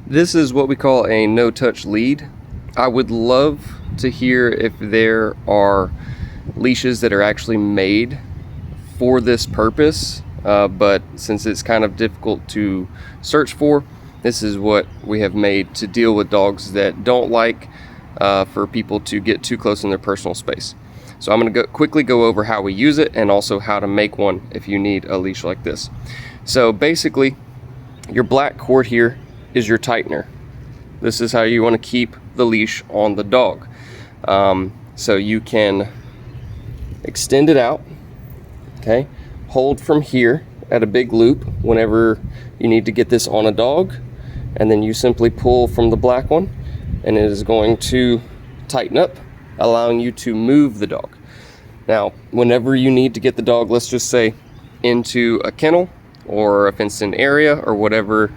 This is what we call a no-touch lead. I would love to hear if there are leashes that are actually made for this purpose, but since it's kind of difficult to search for, this is what we have made to deal with dogs that don't like for people to get too close in their personal space. So I'm going to quickly go over how we use it and also how to make one if you need a leash like this. So basically, your black cord here is your tightener. This is how you want to keep the leash on the dog. So you can extend it out, okay? Hold from here at a big loop whenever you need to get this on a dog, and then you simply pull from the black one and it is going to tighten up, allowing you to move the dog. Now, whenever you need to get the dog, let's just say into a kennel or a fenced-in area or whatever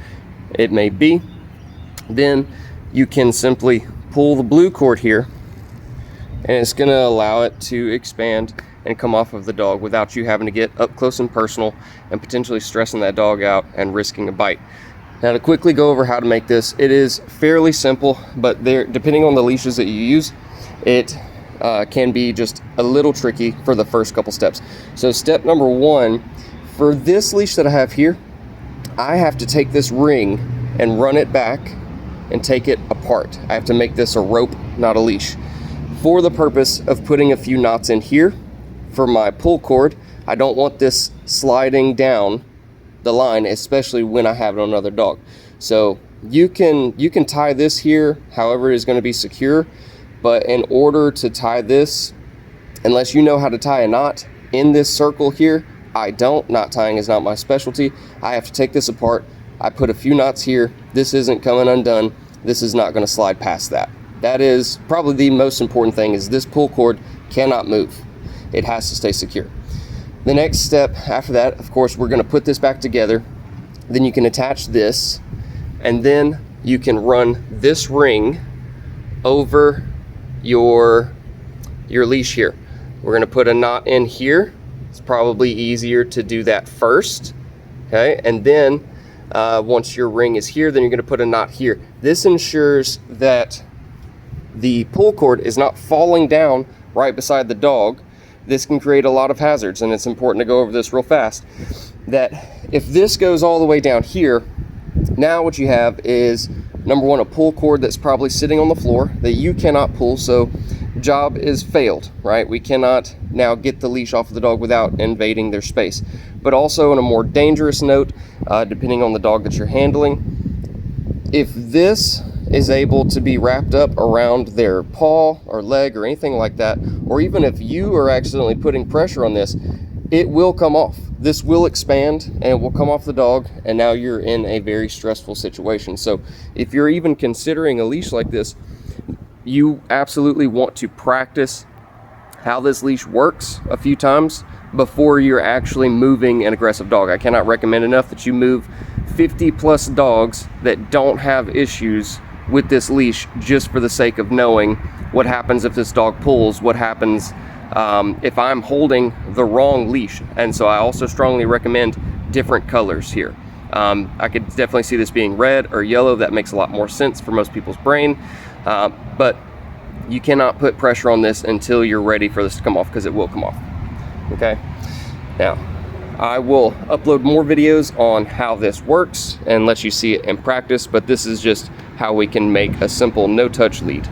it may be, then you can simply pull the blue cord here and it's going to allow it to expand and come off of the dog without you having to get up close and personal and potentially stressing that dog out and risking a bite. Now, to quickly go over how to make this, it is fairly simple, but depending on the leashes that you use, it can be just a little tricky for the first couple steps. So step number one, for this leash that I have here, I have to take this ring and run it back and take it apart. I have to make this a rope, not a leash, for the purpose of putting a few knots in here. For my pull cord, I don't want this sliding down the line, especially when I have it on another dog. So you can tie this here however it is going to be secure, but in order to tie this, unless you know how to tie a knot in this circle here, I don't. Knot tying is not my specialty. I have to take this apart. I put a few knots here. This isn't coming undone. This is not going to slide past that. That is probably the most important thing, is this pull cord cannot move. It has to stay secure. The next step after that, of course, we're going to put this back together. Then you can attach this, and then you can run this ring over your leash here. We're going to put a knot in here. It's probably easier to do that first, okay? And then once your ring is here, then you're going to put a knot here. This ensures that the pull cord is not falling down right beside the dog. This can create a lot of hazards, and it's important to go over this real fast. That if this goes all the way down here, now what you have is, number one, a pull cord that's probably sitting on the floor that you cannot pull, so job is failed, right? We cannot now get the leash off of the dog without invading their space. But also, on a more dangerous note, depending on the dog that you're handling, if this is able to be wrapped up around their paw or leg or anything like that, or even if you are accidentally putting pressure on this, it will come off. This will expand and it will come off the dog, and now you're in a very stressful situation. So if you're even considering a leash like this, you absolutely want to practice how this leash works a few times before you're actually moving an aggressive dog. I cannot recommend enough that you move 50 plus dogs that don't have issues with this leash, just for the sake of knowing what happens if this dog pulls, what happens if I'm holding the wrong leash. And so I also strongly recommend different colors here. I could definitely see this being red or yellow. That makes a lot more sense for most people's brain. But you cannot put pressure on this until you're ready for this to come off, because it will come off. Okay. Now, I will upload more videos on how this works and let you see it in practice, but this is just how we can make a simple no-touch lead.